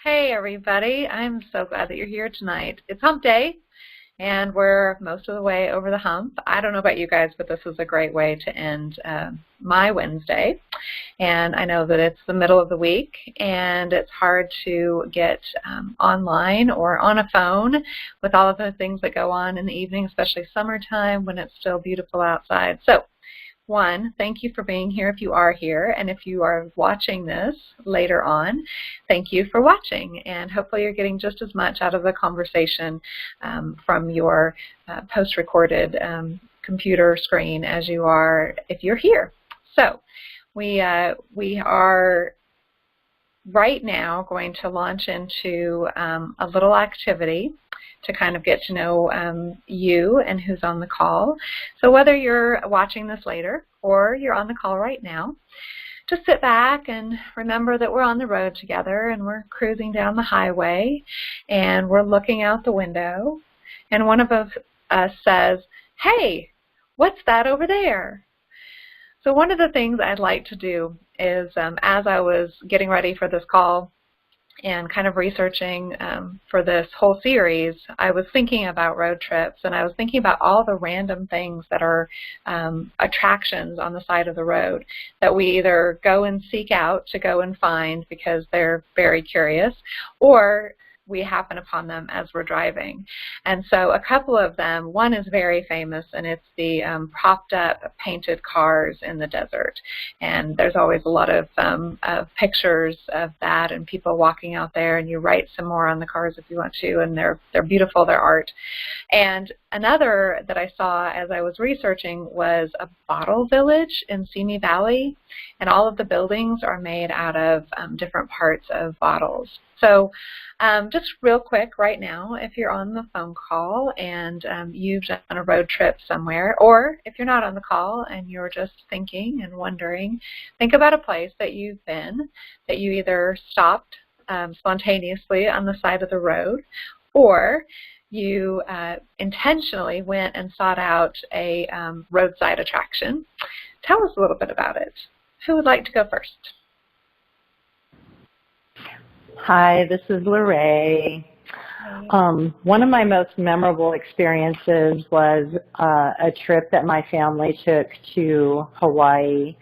Hey, everybody. I'm so glad that you're here tonight. It's hump day, and we're most of the way over the hump. I don't know about you guys, but this is a great way to end my Wednesday. And I know that it's the middle of the week, and it's hard to get online or on a phone with all of the things that go on in the evening, especially summertime when it's still beautiful outside. So, one, thank you for being here if you are here, and if you are watching this later on, thank you for watching, and hopefully you're getting just as much out of the conversation from your post-recorded computer screen as you are if you're here. So we are right now going to launch into a little activity to kind of get to know you and who's on the call. So whether you're watching this later or you're on the call right now, just sit back and remember that we're on the road together and we're cruising down the highway and we're looking out the window and one of us says, "Hey, what's that over there?" So one of the things I'd like to do is as I was getting ready for this call and kind of researching for this whole series, I was thinking about road trips, and I was thinking about all the random things that are attractions on the side of the road that we either go and seek out to go and find because they're very curious, or we happen upon them as we're driving. And so a couple of them, one is very famous, and it's the propped up painted cars in the desert. And there's always a lot of pictures of that and people walking out there, and you write some more on the cars if you want to, and they're beautiful, they're art. And another that I saw as I was researching was a bottle village in Simi Valley, and all of the buildings are made out of different parts of bottles. So just real quick right now, if you're on the phone call and you've done a road trip somewhere, or if you're not on the call and you're just thinking and wondering, think about a place that you've been, that you either stopped spontaneously on the side of the road, or you intentionally went and sought out a roadside attraction. Tell us a little bit about it. Who would like to go first? Hi, this is Lorraine. One of my most memorable experiences was a trip that my family took to Hawaii,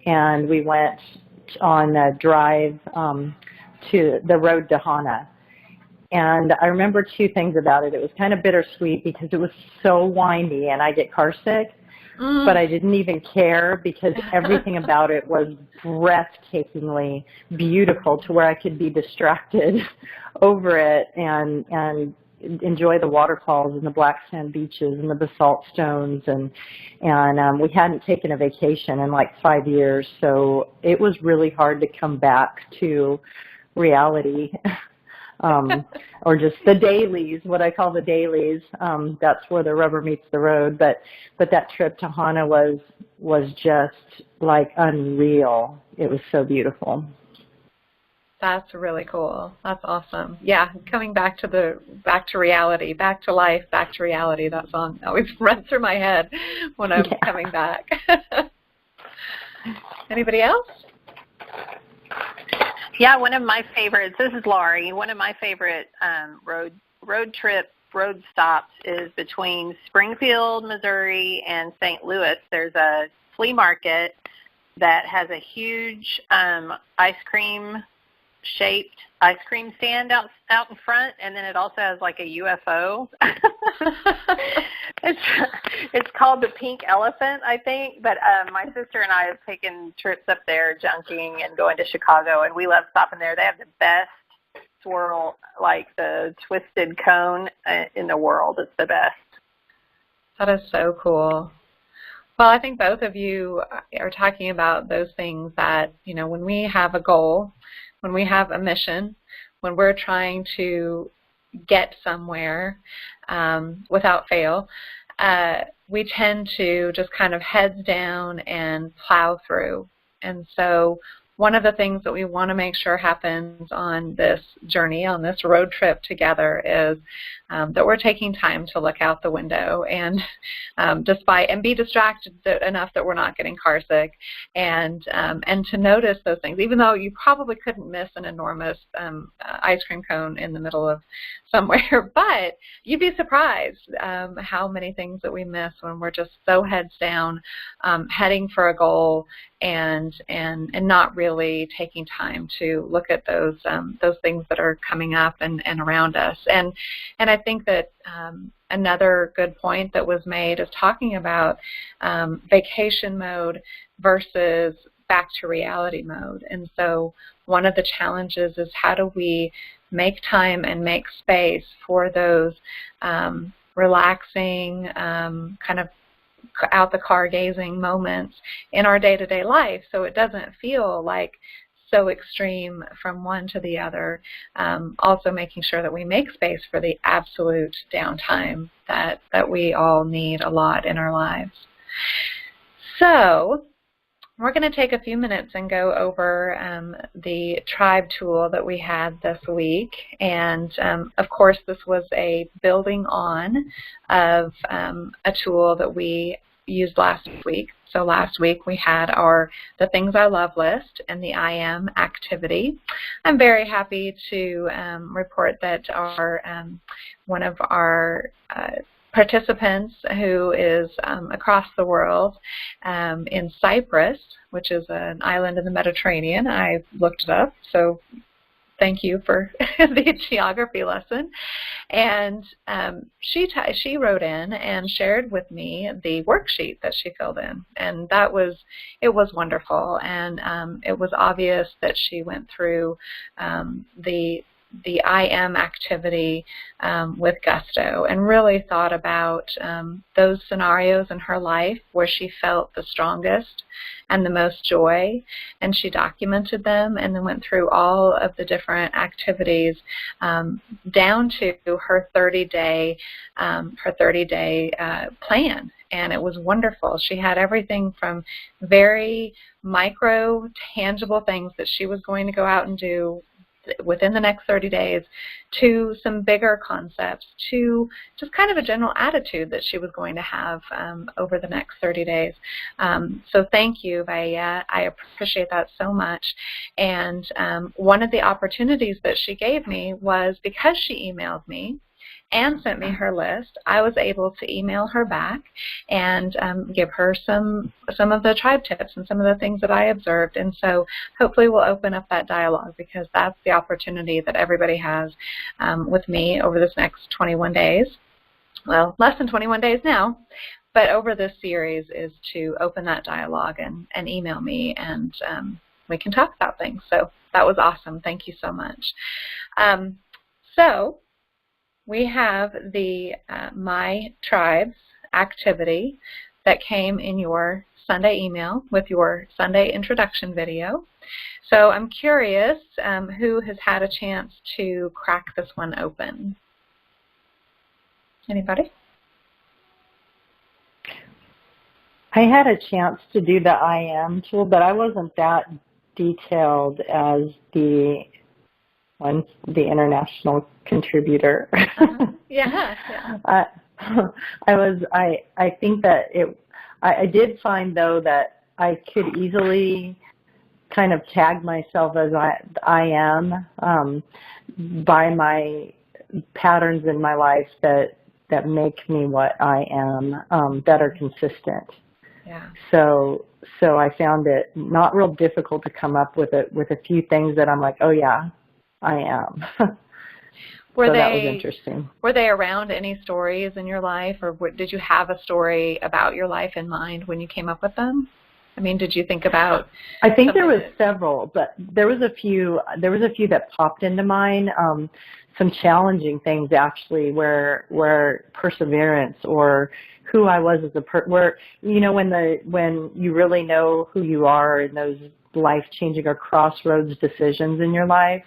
and we went on a drive to the road to Hana. And I remember two things about it. It was kind of bittersweet because it was so windy and I get car sick. But I didn't even care because everything about it was breathtakingly beautiful to where I could be distracted over it and enjoy the waterfalls and the black sand beaches and the basalt stones. And we hadn't taken a vacation in like 5 years, so it was really hard to come back to reality. Or just the dailies, what I call the dailies. That's where the rubber meets the road. But that trip to Hana was just like unreal. It was so beautiful. That's really cool. That's awesome. Yeah, coming back to reality, back to life, back to reality. That song always runs through my head when I'm coming back. Anybody else? Yeah, one of my favorites, this is Laurie, one of my favorite road stops is between Springfield, Missouri and St. Louis. There's a flea market that has a huge ice cream stand out in front, and then it also has like a UFO. It's called the Pink Elephant, I think, but my sister and I have taken trips up there junking and going to Chicago, and we love stopping there. They have the best swirl, like the twisted cone in the world. It's the best. That is so cool. Well, I think both of you are talking about those things that, you know, when we have a goal, when we have a mission, when we're trying to get somewhere without fail, we tend to just kind of heads down and plow through. And so one of the things that we want to make sure happens on this journey, on this road trip together, is that we're taking time to look out the window and be distracted enough that we're not getting car sick, and to notice those things, even though you probably couldn't miss an enormous ice cream cone in the middle of somewhere, but you'd be surprised how many things that we miss when we're just so heads down, heading for a goal, and not really taking time to look at those things that are coming up and around us. And I think that another good point that was made is talking about vacation mode versus back to reality mode. And so one of the challenges is, how do we make time and make space for those relaxing, kind of out the car gazing moments in our day-to-day life, so it doesn't feel like so extreme from one to the other. Also making sure that we make space for the absolute downtime that we all need a lot in our lives. So we're going to take a few minutes and go over the tribe tool that we had this week. And of course, this was a building on of a tool that we used last week. So last week we had the Things I Love list and the I Am activity. I'm very happy to report that one of our participants, who is across the world in Cyprus, which is an island in the Mediterranean. I looked it up, so thank you for the geography lesson. And she wrote in and shared with me the worksheet that she filled in, and it was wonderful. And it was obvious that she went through the I Am activity with gusto, and really thought about those scenarios in her life where she felt the strongest and the most joy, and she documented them and then went through all of the different activities down to her 30-day plan. And it was wonderful. She had everything from very micro, tangible things that she was going to go out and do within the next 30 days, to some bigger concepts, to just kind of a general attitude that she was going to have over the next 30 days. So thank you, Vaya. I appreciate that so much. And one of the opportunities that she gave me was, because she emailed me and sent me her list, I was able to email her back and give her some of the tribe tips and some of the things that I observed. And so hopefully we'll open up that dialogue, because that's the opportunity that everybody has with me over this next 21 days. Well, less than 21 days now, but over this series, is to open that dialogue and email me, and we can talk about things. So that was awesome. Thank you so much. So we have the My Tribes activity that came in your Sunday email with your Sunday introduction video. So I'm curious who has had a chance to crack this one open. Anybody? I had a chance to do the I Am tool, but I wasn't that detailed as the international contributor. Yeah. I think that I did find, though, that I could easily kind of tag myself as I am by my patterns in my life that make me what I am, that are consistent. Yeah. So I found it not real difficult to come up with a few things that I'm like, oh yeah, I am. That was interesting. Were they around any stories in your life, or did you have a story about your life in mind when you came up with them? I mean, did you think about? I think there was several, but there was a few that popped into mind. Some challenging things, actually, where perseverance, or who I was as where when you really know who you are in those life-changing or crossroads decisions in your life.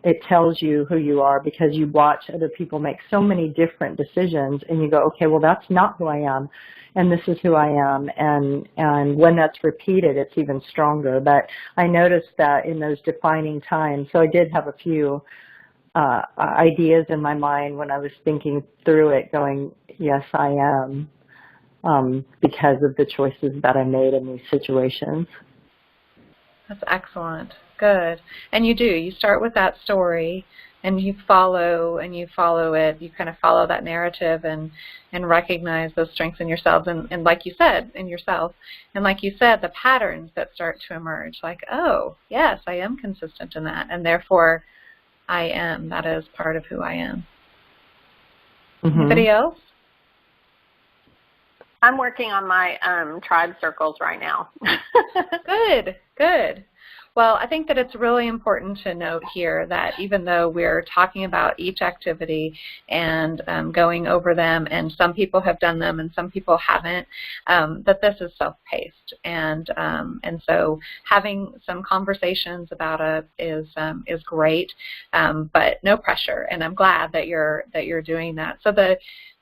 It tells you who you are, because you watch other people make so many different decisions, and you go, okay, well, that's not who I am, and this is who I am. And when that's repeated, it's even stronger. But I noticed that in those defining times, so I did have a few ideas in my mind when I was thinking through it, going, yes, I am, because of the choices that I made in these situations. That's excellent. Good. And you do. You start with that story, and you follow it. You kind of follow that narrative and recognize those strengths in yourselves and like you said, in yourself. And like you said, the patterns that start to emerge, like, oh, yes, I am consistent in that, and therefore I am. That is part of who I am. Mm-hmm. Anybody else? I'm working on my tribe circles right now. Good. Well, I think that it's really important to note here that even though we're talking about each activity and going over them, and some people have done them and some people haven't, that this is self-paced, and so having some conversations about it is great, but no pressure. And I'm glad that you're doing that. So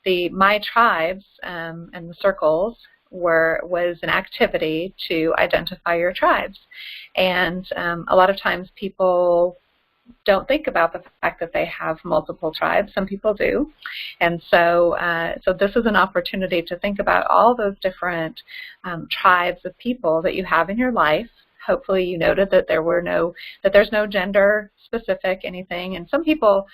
the My Tribes and the circles was an activity to identify your tribes. And a lot of times people don't think about the fact that they have multiple tribes. Some people do. And so this is an opportunity to think about all those different tribes of people that you have in your life. Hopefully you noted that there's no gender specific anything. And some people,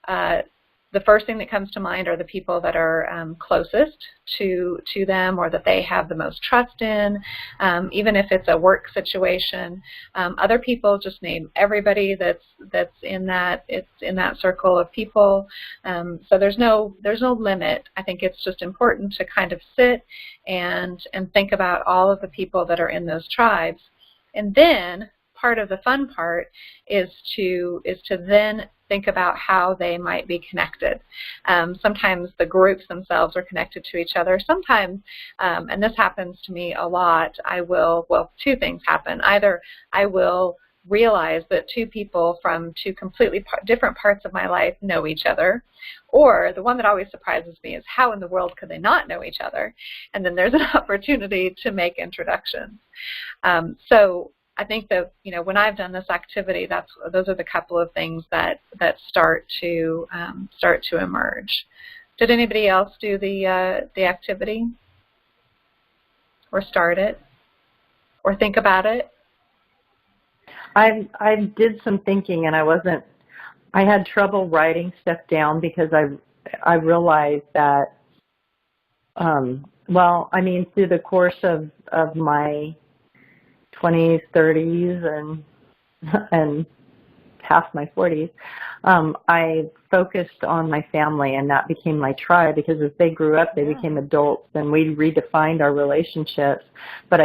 the first thing that comes to mind are the people that are closest to them, or that they have the most trust in, even if it's a work situation. Other people just name everybody that's in that circle of people. So there's no limit. I think it's just important to kind of sit and think about all of the people that are in those tribes, and then part of the fun part is to then think about how they might be connected. Sometimes the groups themselves are connected to each other. Sometimes, and this happens to me a lot, two things happen. Either I will realize that two people from two completely different parts of my life know each other, or the one that always surprises me is how in the world could they not know each other? And then there's an opportunity to make introductions. So I think that, when I've done this activity, those are the couple of things that start to emerge. Did anybody else do the activity, or start it, or think about it? I did some thinking, and I had trouble writing stuff down because I realized that, through the course of my 20s, 30s, and past my 40s, I focused on my family, and that became my tribe, because as they grew up, they became adults, and we redefined our relationships. But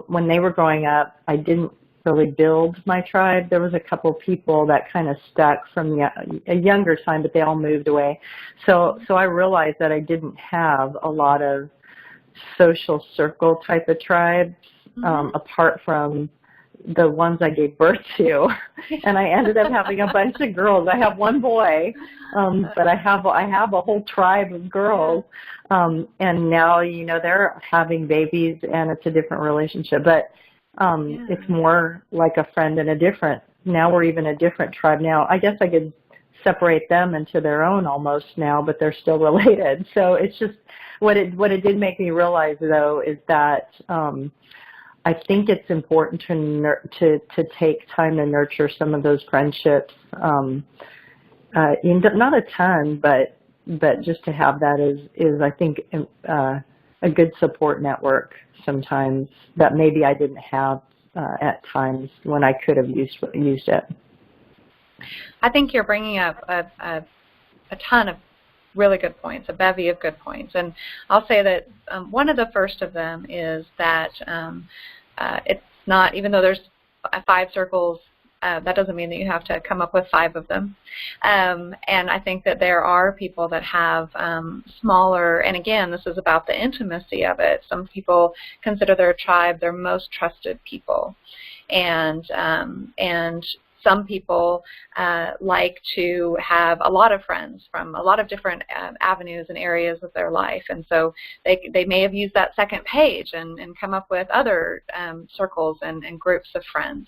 when they were growing up, I didn't really build my tribe. There was a couple people that kind of stuck from a younger time, but they all moved away. So I realized that I didn't have a lot of social circle type of tribes, apart from the ones I gave birth to. And I ended up having a bunch of girls. I have one boy, but I have a whole tribe of girls. And now, they're having babies, and it's a different relationship. But it's more like a friend and now we're even a different tribe now. I guess I could separate them into their own almost now, but they're still related. So it's just, what it did make me realize, though, is that I think it's important to take time to nurture some of those friendships. Not a ton, but just to have that is I think a good support network sometimes that maybe I didn't have at times when I could have used it. I think you're bringing up a ton of really good points, a bevy of good points. And I'll say that one of the first of them is that it's not, even though there's 5 circles, that doesn't mean that you have to come up with 5 of them. And I think that there are people that have smaller, and again, this is about the intimacy of it. Some people consider their tribe their most trusted people. And Some people like to have a lot of friends from a lot of different avenues and areas of their life, and so they may have used that second page and come up with other circles and groups of friends.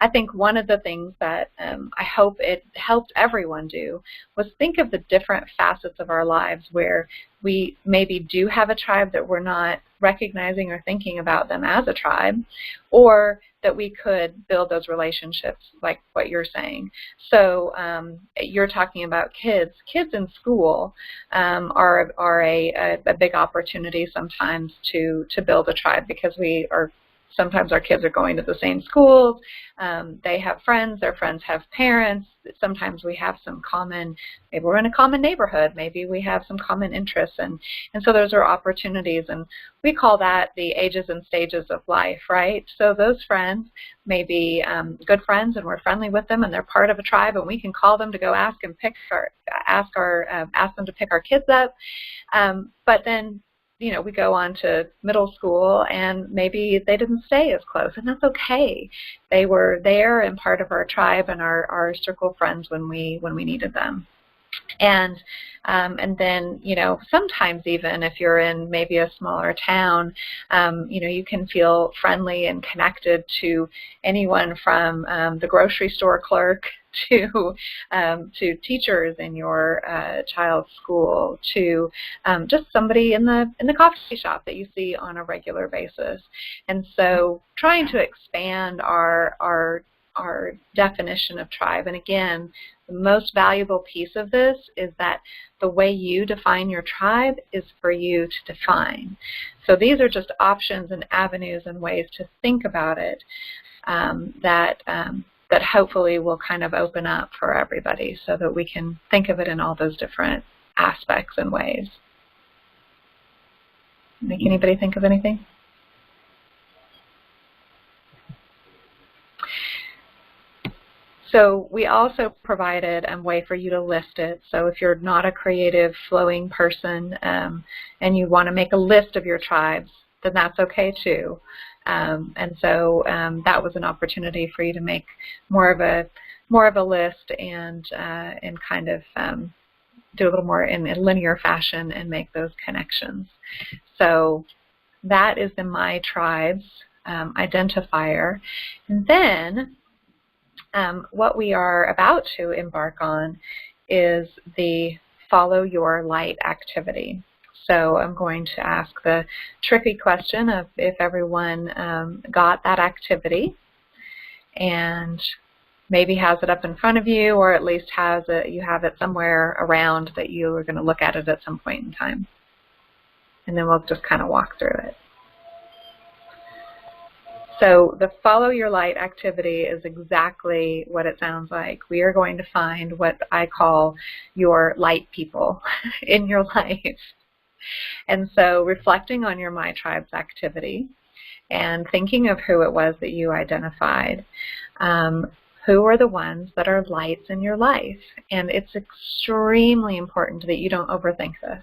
I think one of the things that I hope it helped everyone do was think of the different facets of our lives where we maybe do have a tribe that we're not recognizing or thinking about them as a tribe, or that we could build those relationships like what you're saying. So you're talking about kids. Kids in school are a big opportunity sometimes to build a tribe, because sometimes our kids are going to the same schools. They have friends. Their friends have parents. Sometimes we have some common, maybe we're in a common neighborhood. Maybe we have some common interests. And so those are opportunities. And we call that the ages and stages of life, right? So those friends may be good friends, and we're friendly with them, and they're part of a tribe, and we can call them to go ask them to pick our kids up. But then, we go on to middle school, and maybe they didn't stay as close, and that's okay. They were there and part of our tribe and our circle of friends when we needed them. And then, sometimes even if you're in maybe a smaller town, you can feel friendly and connected to anyone from the grocery store clerk to teachers in your child's school, to just somebody in the coffee shop that you see on a regular basis. And so trying to expand our definition of tribe. And again, the most valuable piece of this is that the way you define your tribe is for you to define. So these are just options and avenues and ways to think about it that hopefully will kind of open up for everybody, so that we can think of it in all those different aspects and ways. Make anybody think of anything? So we also provided a way for you to list it. So if you're not a creative, flowing person and you want to make a list of your tribes, then that's okay too. And so that was an opportunity for you to make more of a list and kind of do a little more in a linear fashion and make those connections. So that is the My Tribes identifier. And then what we are about to embark on is the Follow Your Light activity. So I'm going to ask the tricky question of if everyone got that activity and maybe has it up in front of you, or at least you have it somewhere around that you are going to look at it at some point in time. And then we'll just kind of walk through it. So the Follow Your Light activity is exactly what it sounds like. We are going to find what I call your light people in your life. And so reflecting on your My Tribes activity and thinking of who it was that you identified, who are the ones that are lights in your life? And it's extremely important that you don't overthink this,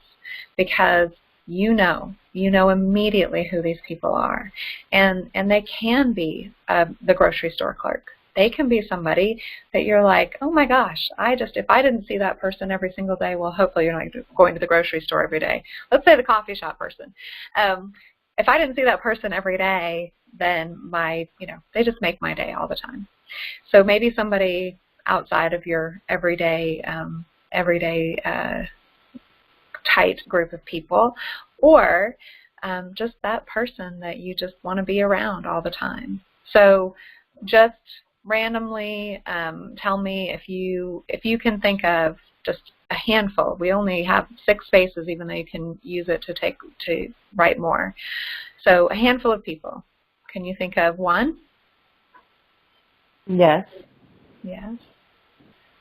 because you know immediately who these people are. And they can be the grocery store clerk. They can be somebody that you're like, oh my gosh, if I didn't see that person every single day, well, hopefully you're not going to the grocery store every day. Let's say the coffee shop person. If I didn't see that person every day, then they just make my day all the time. So maybe somebody outside of your everyday tight group of people, or just that person that you just want to be around all the time. So just randomly tell me if you can think of just a handful. We only have 6 spaces, even though you can use it to write more. So a handful of people. Can you think of one? Yes. Yes.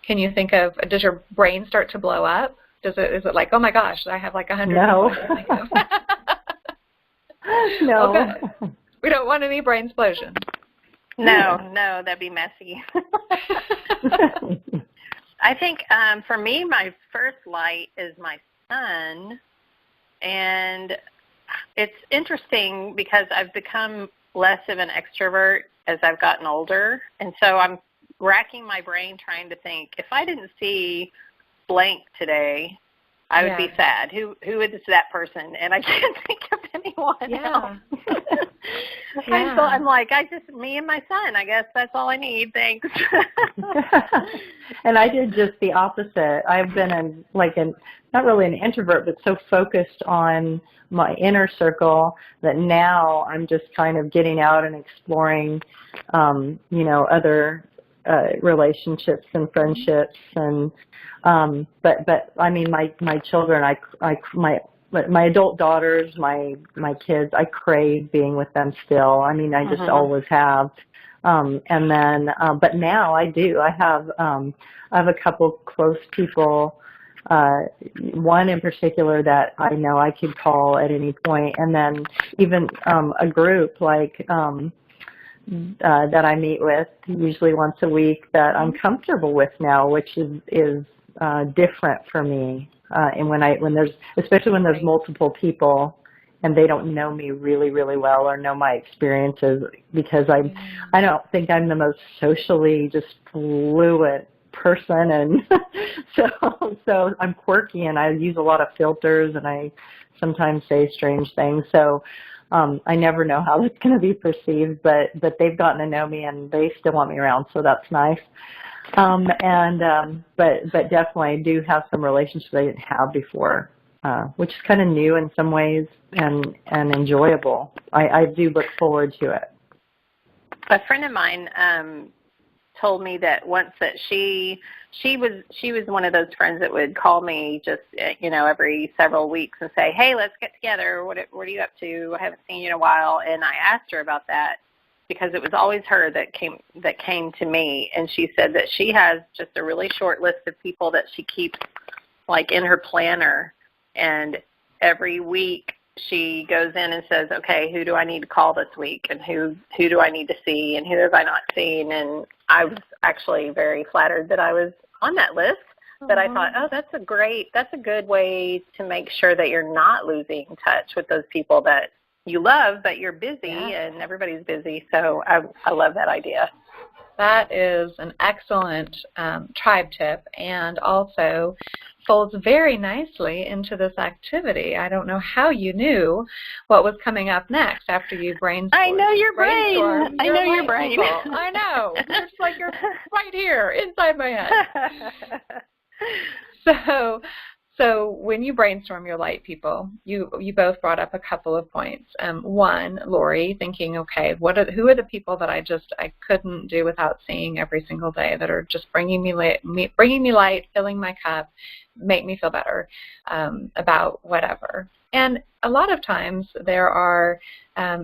Can you think of, does your brain start to blow up? Is it like, oh my gosh, I have like 100 No. people? No. Okay. We don't want any brain explosion. No, that'd be messy. I think for me, my first light is my son, and it's interesting because I've become less of an extrovert as I've gotten older, and so I'm racking my brain trying to think, if I didn't see blank today, I would be sad. Who is that person? And I can't think of anyone else. I'm like, me and my son. I guess that's all I need. Thanks. And I did just the opposite. I've been not really an introvert, but so focused on my inner circle that now I'm just kind of getting out and exploring, other relationships and friendships. And but I mean, my children, my adult daughters, my kids, I crave being with them still. I mean, I just always have. And then, but now I do. I have a couple close people. One in particular that I know I could call at any point, and then even a group that I meet with usually once a week that I'm comfortable with now, which is different for me. And especially when there's multiple people and they don't know me really, really well or know my experiences, because I don't think I'm the most socially just fluent person, and so I'm quirky and I use a lot of filters and I sometimes say strange things. So I never know how it's going to be perceived, but they've gotten to know me and they still want me around, so that's nice. But definitely do have some relationships I didn't have before, which is kind of new in some ways and enjoyable. I do look forward to it. A friend of mine told me that once that she was one of those friends that would call me just every several weeks and say, hey, let's get together. What are you up to? I haven't seen you in a while. And I asked her about that because it was always her that came to me, and she said that she has just a really short list of people that she keeps like in her planner, and every week she goes in and says, okay, who do I need to call this week, and who do I need to see, and who have I not seen? And I was actually very flattered that I was on that list. But I thought, that's a good way to make sure that you're not losing touch with those people that you love, but you're busy and everybody's busy. So I love that idea. That is an excellent tribe tip, and also folds very nicely into this activity. I don't know how you knew what was coming up next after you brainstormed. I know your brain. I know your brain. I know. It's like you're right here inside my head. So when you brainstorm your light people, you both brought up a couple of points. One, Lori, thinking, okay, who are the people that I couldn't do without seeing every single day, that are just bringing me light, filling my cup, make me feel better about whatever. And a lot of times there are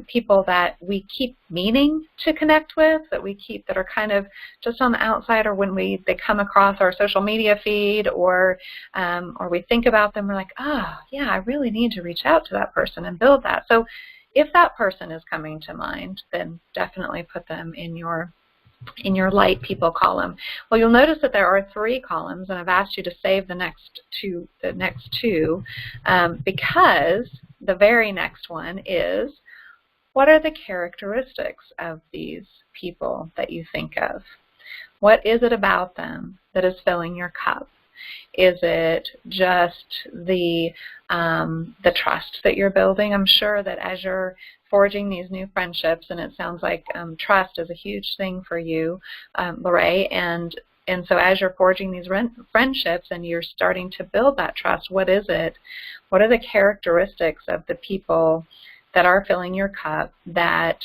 people that we keep meaning to connect with, that are kind of just on the outside, or when they come across our social media feed, or we think about them, we're like, I really need to reach out to that person and build that. So if that person is coming to mind, then definitely put them in your light people column. Well, you'll notice that there are 3 columns, and I've asked you to save the next two, because the very next one is, what are the characteristics of these people that you think of? What is it about them that is filling your cup? Is it just the trust that you're building? I'm sure that as you're forging these new friendships, and it sounds like trust is a huge thing for you, Lorraine, and so as you're forging these friendships and you're starting to build that trust, what is it? What are the characteristics of the people that are filling your cup that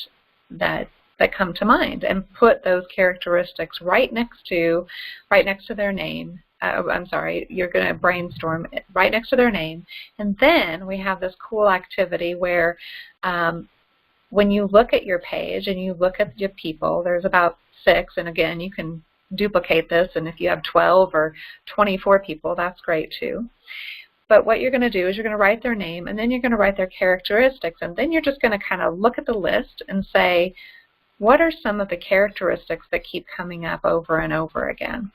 come to mind? And put those characteristics right next to their name. You're going to brainstorm right next to their name. And then we have this cool activity where when you look at your page and you look at your people, there's about 6, and again, you can duplicate this, and if you have 12 or 24 people, that's great too. But what you're going to do is you're going to write their name, and then you're going to write their characteristics, and then you're just going to kind of look at the list and say, what are some of the characteristics that keep coming up over and over again?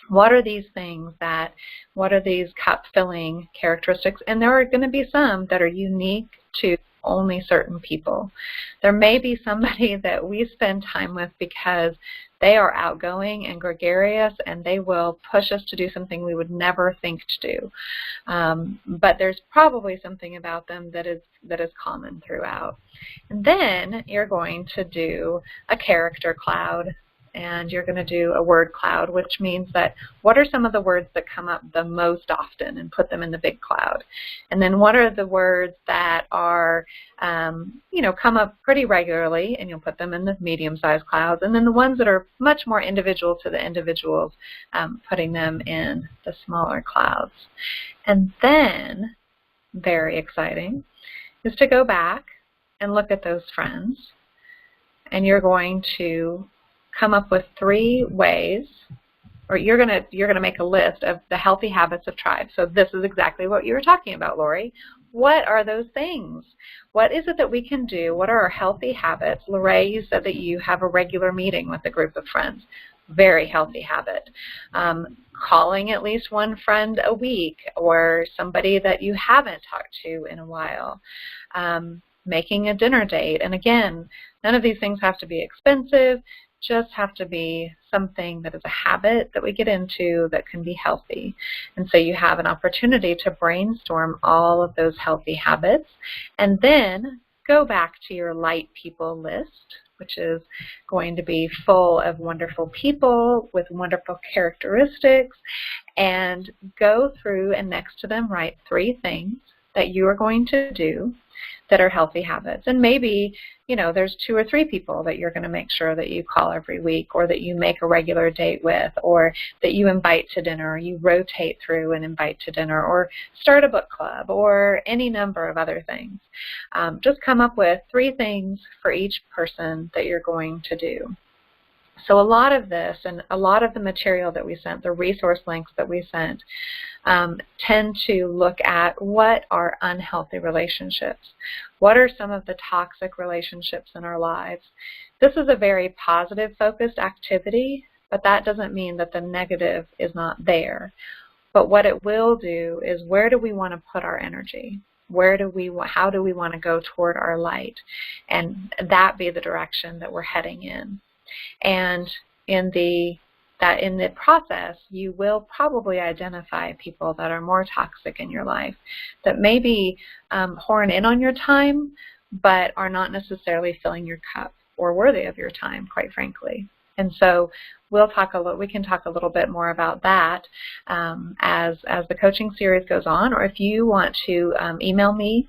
What are these cup-filling characteristics? And there are going to be some that are unique to only certain people. There may be somebody that we spend time with because they are outgoing and gregarious, and they will push us to do something we would never think to do. But there's probably something about them that is common throughout. And then you're going to do a character cloud, and you're going to do a word cloud, which means that what are some of the words that come up the most often, and put them in the big cloud. And then what are the words that are, come up pretty regularly, and you'll put them in the medium-sized clouds. And then the ones that are much more individual to the individuals, putting them in the smaller clouds. And then, very exciting, is to go back and look at those friends, and you're going to come up with 3 ways, or you're gonna make a list of the healthy habits of tribe. So this is exactly what you were talking about, Lori. What are those things? What is it that we can do? What are our healthy habits? Lorraine, you said that you have a regular meeting with a group of friends. Very healthy habit. Calling at least one friend a week, or somebody that you haven't talked to in a while. Making a dinner date. And again, none of these things have to be expensive, just have to be something that is a habit that we get into that can be healthy. And so you have an opportunity to brainstorm all of those healthy habits, and then go back to your light people list, which is going to be full of wonderful people with wonderful characteristics, and go through and next to them write 3 things that you are going to do that are healthy habits. And maybe, there's 2 or 3 people that you're going to make sure that you call every week, or that you make a regular date with, or that you invite to dinner, or you rotate through and invite to dinner, or start a book club, or any number of other things. Just come up with 3 things for each person that you're going to do. So a lot of this, and a lot of the material that we sent, the resource links that we sent, tend to look at what are unhealthy relationships. What are some of the toxic relationships in our lives? This is a very positive focused activity, but that doesn't mean that the negative is not there. But what it will do is, where do we want to put our energy? How do we want to go toward our light? And that be the direction that we're heading in. And in the process, you will probably identify people that are more toxic in your life, that maybe horn in on your time, but are not necessarily filling your cup or worthy of your time, quite frankly. And so we can talk a little bit more about that as the coaching series goes on, or if you want to email me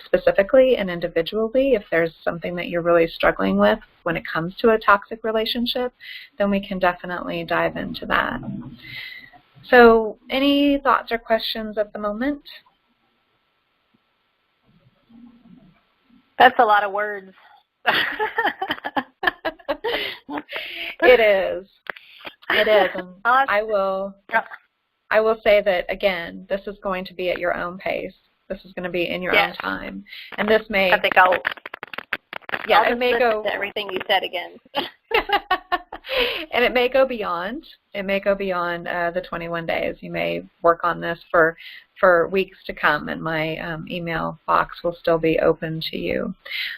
specifically and individually, if there's something that you're really struggling with when it comes to a toxic relationship, then we can definitely dive into that. So any thoughts or questions at the moment? That's a lot of words. It is. And I will say that, again, this is going to be at your own pace. This is going to be in your own time. And this may... I think I'll it may go to everything you said again. And it may go beyond. It may go beyond the 21 days. You may work on this for weeks to come, and my email box will still be open to you.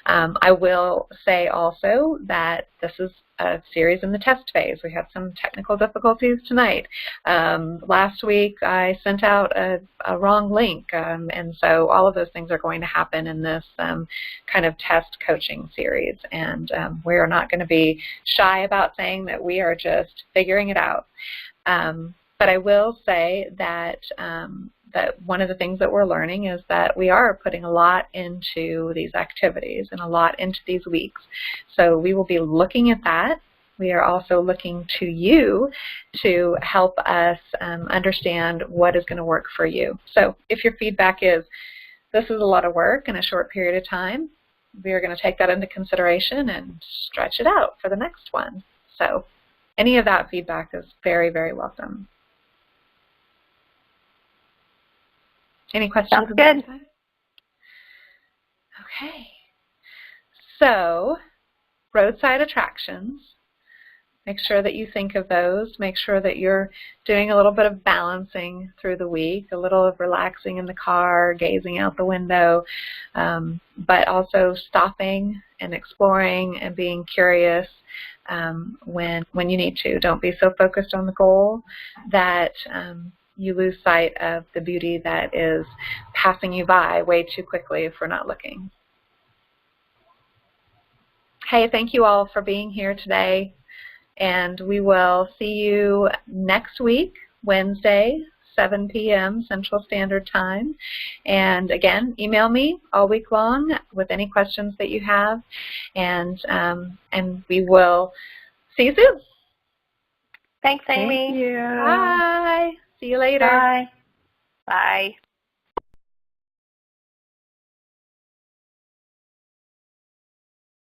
I will say also that this is a series in the test phase. We had some technical difficulties tonight. Last week I sent out a wrong link, and so all of those things are going to happen in this kind of test coaching series. And we are not going to be shy about saying that we are just figuring it out. But I will say that that one of the things that we're learning is that we are putting a lot into these activities and a lot into these weeks. So we will be looking at that. We are also looking to you to help us understand what is going to work for you. So if your feedback is, this is a lot of work in a short period of time, we are going to take that into consideration and stretch it out for the next one. So any of that feedback is very, very welcome. Any questions? Sounds good. Okay. So, roadside attractions. Make sure that you think of those. Make sure that you're doing a little bit of balancing through the week, a little of relaxing in the car, gazing out the window, but also stopping and exploring and being curious when you need to. Don't be so focused on the goal that you lose sight of the beauty that is passing you by way too quickly if we're not looking. Hey, thank you all for being here today. And we will see you next week, Wednesday, 7 p.m. Central Standard Time. And again, email me all week long with any questions that you have. And we will see you soon. Thanks, Amy. Thank you. Bye. See you later. Bye. Bye.